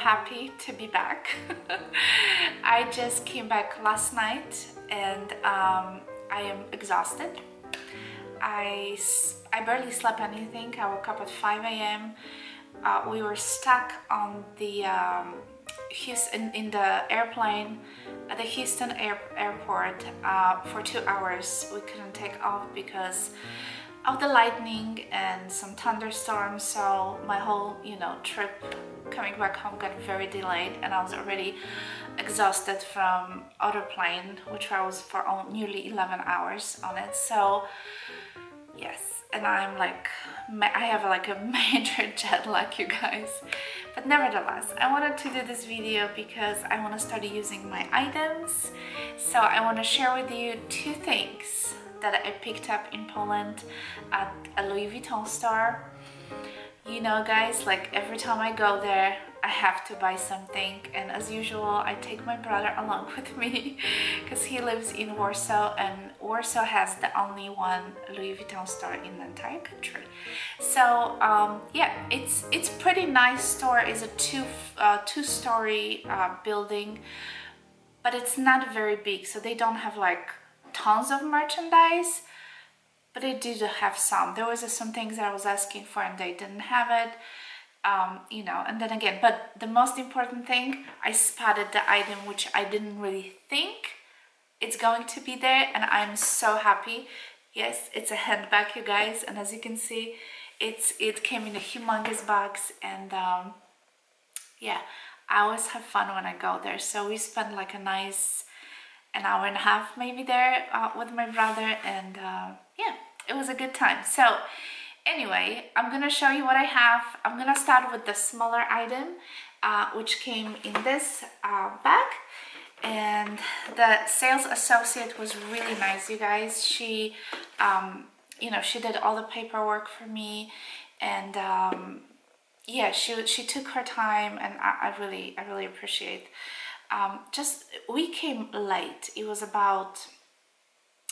happy to be back. I just came back last night and I am exhausted. I barely slept anything. I woke up at 5 a.m. We were stuck on the Houston, in the airplane at the Houston airport for 2 hours. We couldn't take off because of the lightning and some thunderstorms, so my whole trip coming back home got very delayed, and I was already exhausted from other plane, which I was for nearly 11 hours on it. So yes, and I'm like, I have like a major jet lag, you guys. But nevertheless, I wanted to do this video because I want to start using my items. So I want to share with you two things that I picked up in Poland at a Louis Vuitton store. You know, guys, like every time I go there, I have to buy something, and as usual, I take my brother along with me because he lives in Warsaw, and Warsaw has the only one Louis Vuitton store in the entire country. So yeah, it's pretty nice store. It's a two-story building, but it's not very big, so they don't have like tons of merchandise, but they did have some. There was some things that I was asking for and they didn't have it, and then again, but the most important thing, I spotted the item which I didn't really think it's going to be there, and I'm so happy. Yes, it's a handbag, you guys, and as you can see, it came in a humongous box, and yeah, I always have fun when I go there. So we spent like a nice an hour and a half maybe there with my brother, and yeah, it was a good time. So anyway, I'm gonna show you what I have. I'm gonna start with the smaller item, which came in this bag, and the sales associate was really nice, you guys. She she did all the paperwork for me, and yeah, she took her time, and I really appreciate. We came late. It was about,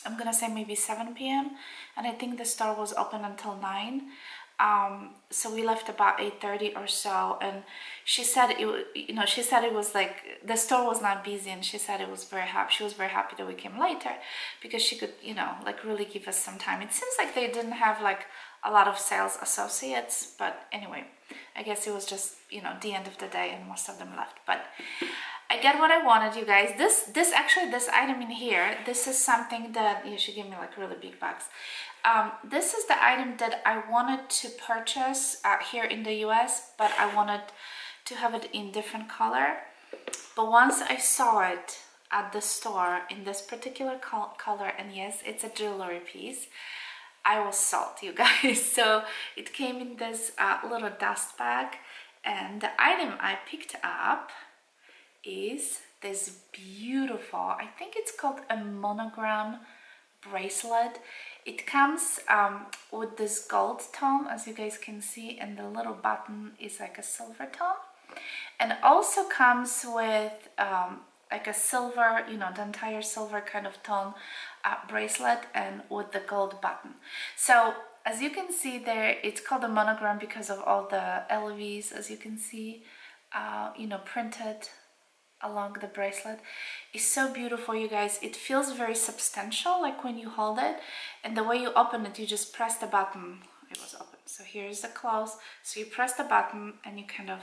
I'm gonna say maybe 7 p.m. and I think the store was open until 9. So we left about 8:30 or so, and she said it was like the store was not busy, and she said she was very happy that we came later because she could like really give us some time. It seems like they didn't have like a lot of sales associates, but anyway, I guess it was just the end of the day and most of them left. But I get what I wanted, you guys. This item in here, this is something that she gave me like really big box. This is the item that I wanted to purchase here in the US, but I wanted to have it in different color. But once I saw it at the store in this particular color, and yes, it's a jewelry piece, I was sold, you guys. So it came in this little dust bag, and the item I picked up is this beautiful, I think it's called a Monogram Bracelet. It comes with this gold tone, as you guys can see, and the little button is like a silver tone, and also comes with like a silver, the entire silver kind of tone bracelet, and with the gold button. So as you can see there, it's called a monogram because of all the LVs, as you can see, printed along the bracelet. Is so beautiful, you guys. It feels very substantial, like when you hold it, and the way you open it, you just press the button. It was open. So here's the close. So you press the button and you kind of,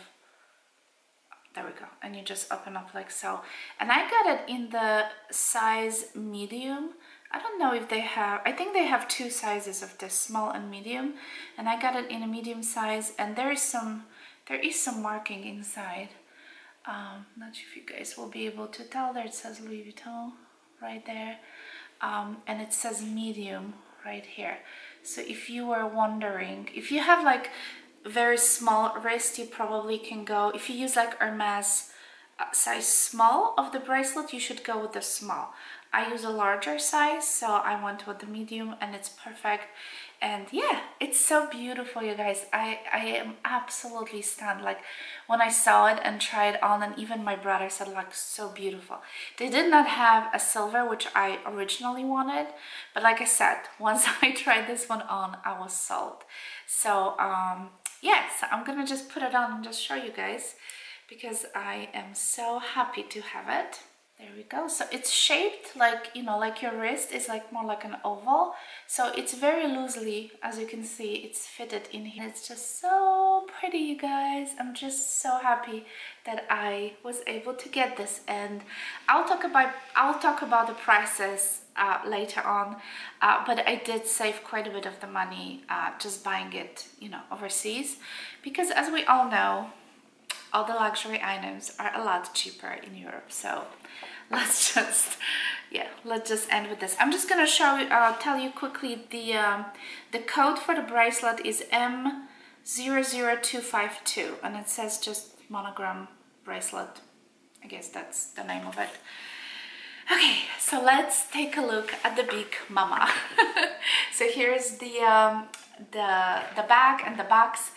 there we go, and you just open up like so. And I got it in the size medium. I don't know if they have, I think they have two sizes of this, small and medium, and I got it in a medium size, and there is some marking inside. Not sure if you guys will be able to tell. There it says Louis Vuitton right there, and it says medium right here. So if you were wondering, if you have like very small wrist, you probably can go, if you use like Hermes size small of the bracelet, you should go with the small. I use a larger size, so I went with the medium, and it's perfect. And yeah, it's so beautiful, you guys. I am absolutely stunned. Like when I saw it and tried on, and even my brother said like so beautiful. They did not have a silver, which I originally wanted, but like I said, once I tried this one on, I was sold. So yeah, so I'm gonna just put it on and just show you guys. because I am so happy to have it. There we go. So it's shaped like, you know, like your wrist is like more like an oval. So it's very loosely, as you can see, it's fitted in here. It's just so pretty, you guys. I'm just so happy that I was able to get this, and I'll talk about the prices later on, but I did save quite a bit of the money just buying it, you know, overseas, because as we all know, all the luxury items are a lot cheaper in Europe. So let's just end with this. I'm just gonna tell you quickly the code for the bracelet is M00252, and it says just Monogram Bracelet. I guess that's the name of it. Okay, so let's take a look at the big mama. So here's the bag and the box.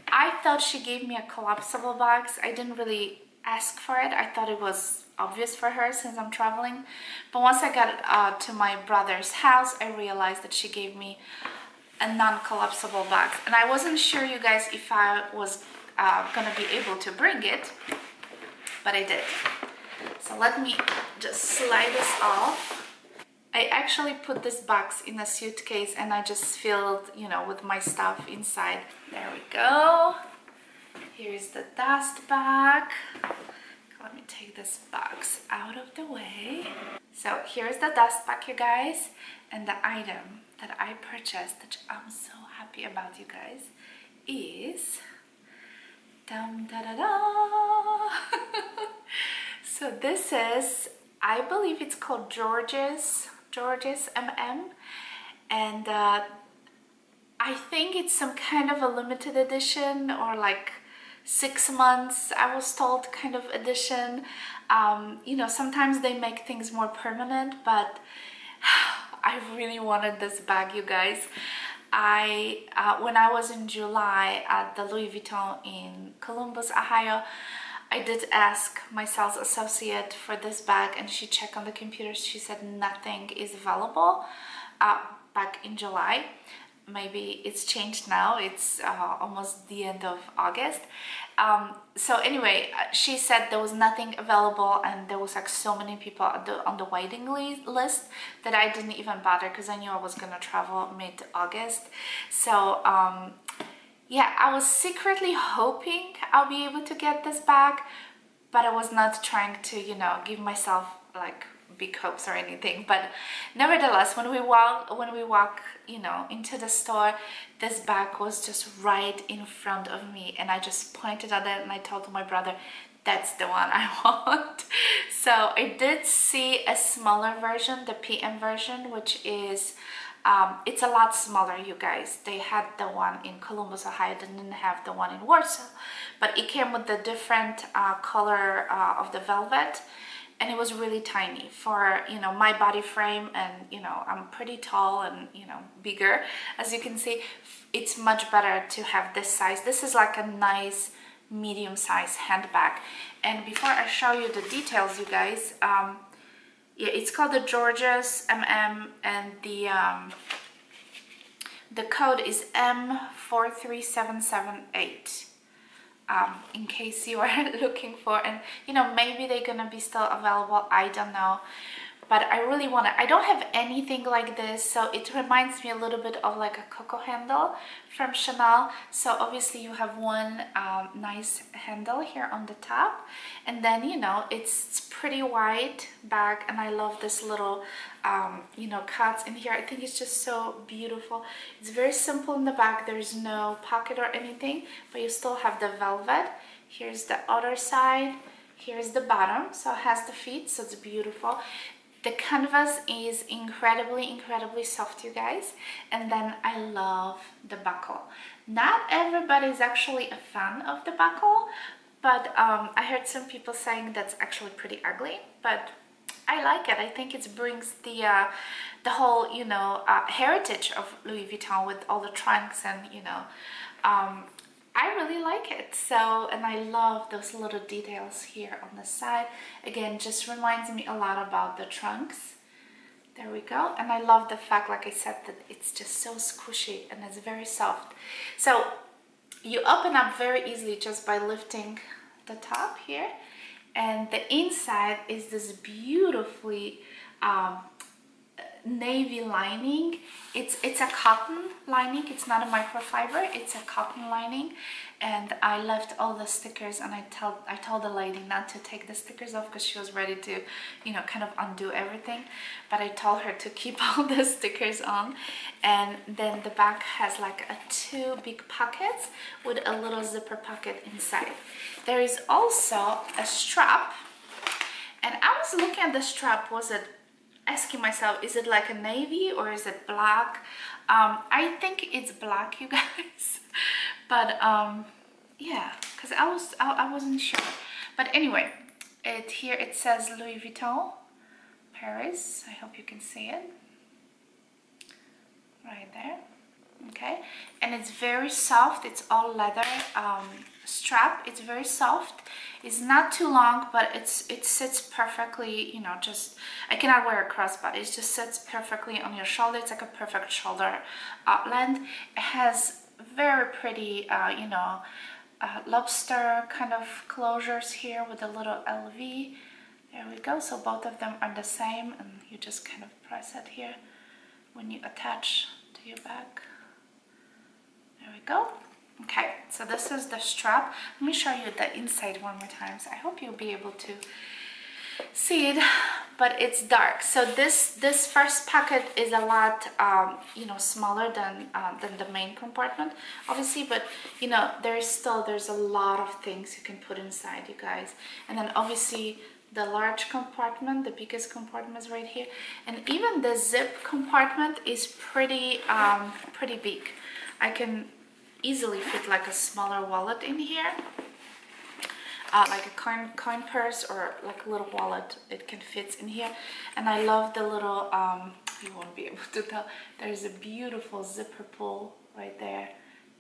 I thought she gave me a collapsible box. I didn't really ask for it. I thought it was obvious for her since I'm traveling. But once I got to my brother's house, I realized that she gave me a non-collapsible box. And I wasn't sure, you guys, if I was gonna be able to bring it, but I did. So let me just slide this off. I actually put this box in a suitcase and I just filled, you know, with my stuff inside. There we go. Here's the dust bag. Let me take this box out of the way. So here's the dust bag, you guys. And the item that I purchased, that I'm so happy about, you guys, is dum da da da. So this is, I believe it's called George's MM, and I think it's some kind of a limited edition, or like 6 months, I was told, kind of edition. You know, sometimes they make things more permanent, but I really wanted this bag, you guys. When I was in July at the Louis Vuitton in Columbus, Ohio, I did ask my sales associate for this bag, and she checked on the computer. She said nothing is available back in July. Maybe it's changed now. It's almost the end of August. So anyway, she said there was nothing available, and there was like so many people on the waiting list that I didn't even bother, because I knew I was gonna travel mid-August. So yeah, I was secretly hoping I'll be able to get this bag, but I was not trying to, you know, give myself like big hopes or anything. But nevertheless, when we walk, you know, into the store, this bag was just right in front of me, and I just pointed at it and I told my brother, that's the one I want. So I did see a smaller version, the PM version, which is it's a lot smaller, you guys. They had the one in Columbus, Ohio. They didn't have the one in Warsaw, but it came with the different color of the velvet, and it was really tiny for, you know, my body frame, and, you know, I'm pretty tall and, you know, bigger, as you can see. It's much better to have this size. This is like a nice medium-sized handbag. And before I show you the details, you guys, yeah, it's called the George's MM, and the code is M43778. In case you are looking for, and you know, maybe they're gonna be still available, I don't know. But I really want to. I don't have anything like this, so it reminds me a little bit of like a coco handle from Chanel. So obviously you have one nice handle here on the top, and then, you know, it's pretty wide bag, and I love this little you know, cuts in here. I think it's just so beautiful. It's very simple in the back. There's no pocket or anything, but you still have the velvet. Here's the other side. Here's the bottom, so it has the feet, so it's beautiful. The canvas is incredibly soft, you guys. And then I love the buckle. Not everybody is actually a fan of the buckle, but I heard some people saying that's actually pretty ugly, but I like it. I think it brings the whole, you know, heritage of Louis Vuitton with all the trunks, and, you know, I really like it. So, and I love those little details here on the side. Again, just reminds me a lot about the trunks. There we go. And I love the fact, like I said, that it's just so squishy and it's very soft. So you open up very easily just by lifting the top here, and the inside is this beautifully navy lining. It's a cotton lining. It's not a microfiber, it's a cotton lining. And I left all the stickers, and I told the lady not to take the stickers off because she was ready to, you know, kind of undo everything, but I told her to keep all the stickers on. And then the back has like two big pockets with a little zipper pocket inside. There is also a strap, and I was looking at the strap, asking myself, is it like a navy or is it black? I think it's black, you guys. But yeah, because I wasn't sure. But anyway, here it says Louis Vuitton Paris. I hope you can see it right there. Okay, and it's very soft. It's all leather strap. It's very soft. It's not too long, but it sits perfectly, you know, just, I cannot wear a crossbody. It just sits perfectly on your shoulder. It's like a perfect shoulder length. It has very pretty, you know, lobster kind of closures here with a little LV. There we go. So both of them are the same, and you just kind of press it here when you attach to your bag. There we go. Okay, so this is the strap. Let me show you the inside one more time. So I hope you'll be able to see it, but it's dark. So this first pocket is a lot, you know, smaller than the main compartment, obviously. But you know, there's a lot of things you can put inside, you guys. And then obviously the large compartment, the biggest compartment is right here, and even the zip compartment is pretty big. I can easily fit like a smaller wallet in here, like a coin purse or like a little wallet. It can fit in here. And I love the little, you won't be able to tell, there's a beautiful zipper pull right there.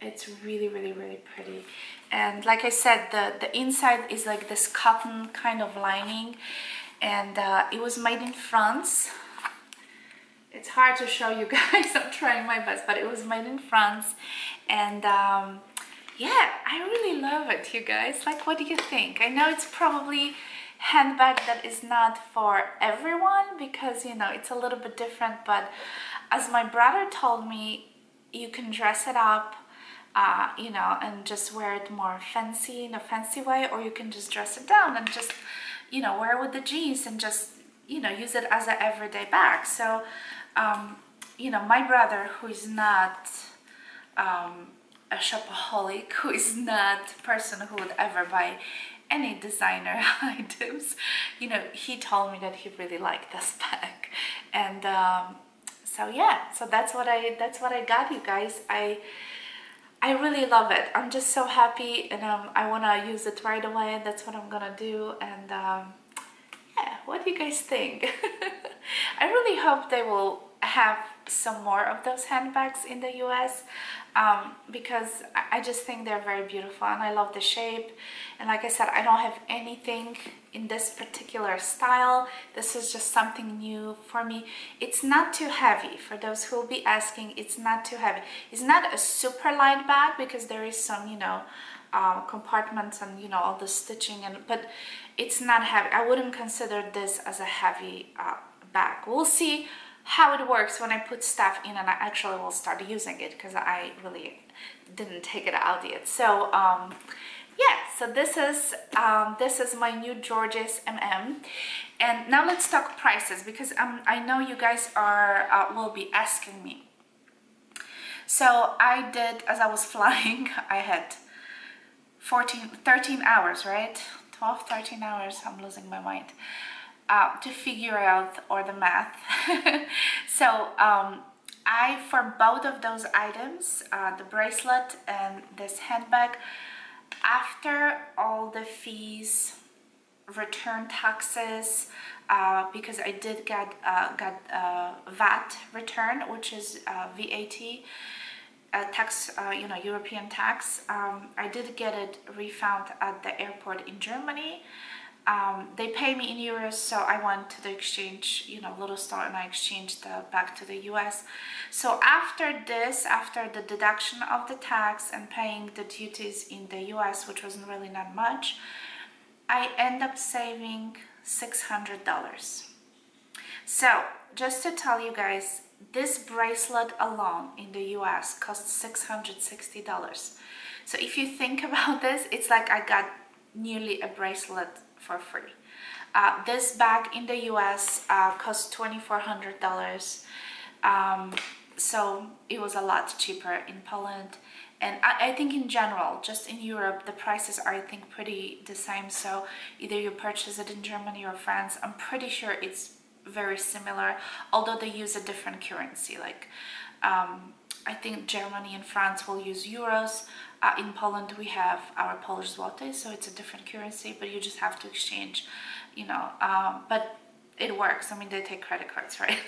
It's really, really, really pretty. And like I said, the inside is like this cotton kind of lining, and it was made in France. It's hard to show you guys, I'm trying my best, but it was made in France. And yeah, I really love it, you guys. Like, what do you think? I know it's probably handbag that is not for everyone, because, you know, it's a little bit different, but as my brother told me, you can dress it up, you know, and just wear it more fancy, in a fancy way, or you can just dress it down and just, you know, wear it with the jeans and just, you know, use it as an everyday bag. So you know, my brother, who is not a shopaholic, who is not a person who would ever buy any designer items, you know, he told me that he really liked this bag. And so yeah, so that's what I got, you guys. I really love it. I'm just so happy, and I want to use it right away. That's what I'm gonna do. And yeah, what do you guys think? I really hope they will have some more of those handbags in the US, because I just think they're very beautiful, and I love the shape. And like I said, I don't have anything in this particular style. This is just something new for me. It's not too heavy. For those who will be asking, it's not too heavy. It's not a super light bag, because there is some, you know, compartments and, you know, all the stitching, but it's not heavy. I wouldn't consider this as a heavy bag. We'll see how it works when I put stuff in and I actually will start using it, because I really didn't take it out yet. So yeah, so this is my new George's MM. And now let's talk prices, because I know you guys will be asking me. So I did, as I was flying, I had 13 hours, right? 12, 13 hours, I'm losing my mind, to figure out, or the math. So for both of those items, the bracelet and this handbag, after all the fees, return taxes, because I did get VAT return, which is VAT, tax, you know, European tax. I did get it refund at the airport in Germany. They pay me in euros, so I went to the exchange, you know, little store, and I exchanged back to the US. So after this, after the deduction of the tax and paying the duties in the US, which wasn't really not much, I end up saving $600. So just to tell you guys, this bracelet alone in the US costs $660. So if you think about this, it's like I got nearly a bracelet for free. This bag in the US cost $2,400. So it was a lot cheaper in Poland. And I think in general, just in Europe, the prices are, I think, pretty the same. So either you purchase it in Germany or France, I'm pretty sure it's very similar, although they use a different currency. Like I think Germany and France will use euros. In Poland we have our Polish zloty, so it's a different currency, but you just have to exchange, you know, but it works. I mean, they take credit cards, right?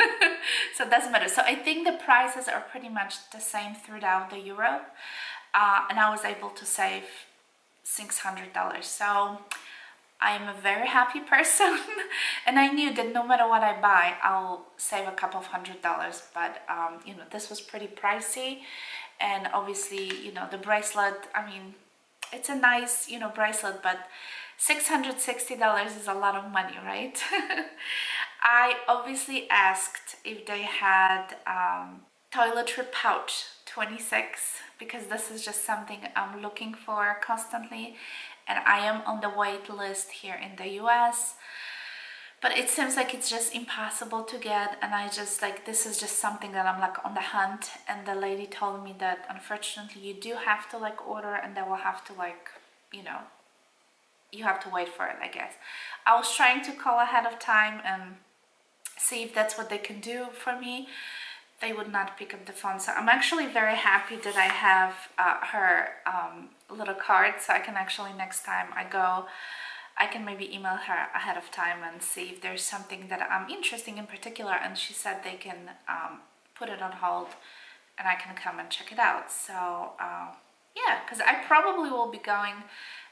So it doesn't matter. So I think the prices are pretty much the same throughout the Europe, and I was able to save $600. So I'm a very happy person, and I knew that no matter what I buy, I'll save a couple of $100. But you know, this was pretty pricey, and obviously, you know, the bracelet. I mean, it's a nice, you know, bracelet, but $660 is a lot of money, right? I obviously asked if they had toiletry pouch 26, because this is just something I'm looking for constantly, and I am on the wait list here in the US, but it seems like it's just impossible to get, and I just like, this is just something that I'm like on the hunt. And the lady told me that unfortunately you do have to like order, and they will have to like, you know, you have to wait for it, I guess. I was trying to call ahead of time and see if that's what they can do for me. They would not pick up the phone. So I'm actually very happy that I have her little card, so I can actually, next time I go, I can maybe email her ahead of time and see if there's something that I'm interested in particular, and she said they can put it on hold and I can come and check it out. So yeah, because I probably will be going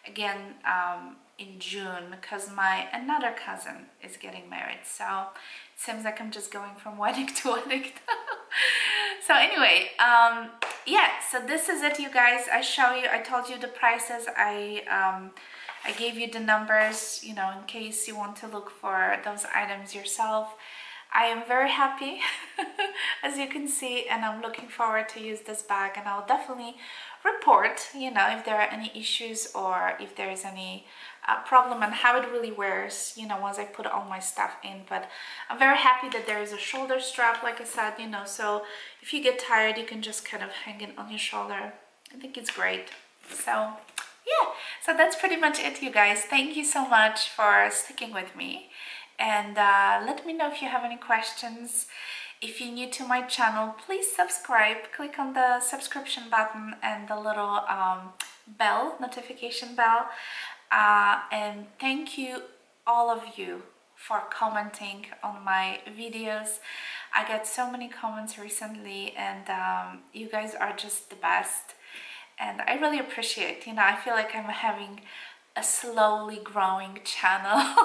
again in June, because my another cousin is getting married. So it seems like I'm just going from wedding to wedding. So anyway, yeah, so this is it, you guys. I told you the prices. I gave you the numbers, you know, in case you want to look for those items yourself. I am very happy, as you can see, and I'm looking forward to use this bag, and I'll definitely report, you know, if there are any issues or if there is any problem and how it really wears, you know, once I put all my stuff in. But I'm very happy that there is a shoulder strap, like I said, you know, so if you get tired, you can just kind of hang it on your shoulder. I think it's great. So yeah, so that's pretty much it, you guys. Thank you so much for sticking with me, and let me know if you have any questions. If you're new to my channel, please subscribe. Click on the subscription button and the little bell, notification bell. And thank you, all of you, for commenting on my videos. I got so many comments recently, and you guys are just the best. And I really appreciate, you know, I feel like I'm having a slowly growing channel,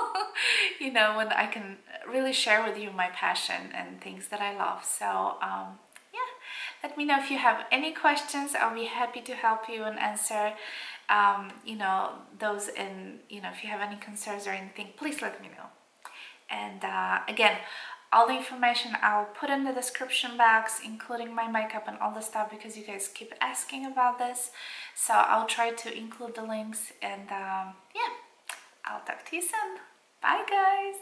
you know, when I can really share with you my passion and things that I love. So yeah, let me know if you have any questions. I'll be happy to help you and answer, you know, those. And, you know, if you have any concerns or anything, please let me know. And again, all the information I'll put in the description box, including my makeup and all the stuff, because you guys keep asking about this. So I'll try to include the links, and yeah, I'll talk to you soon. Bye, guys.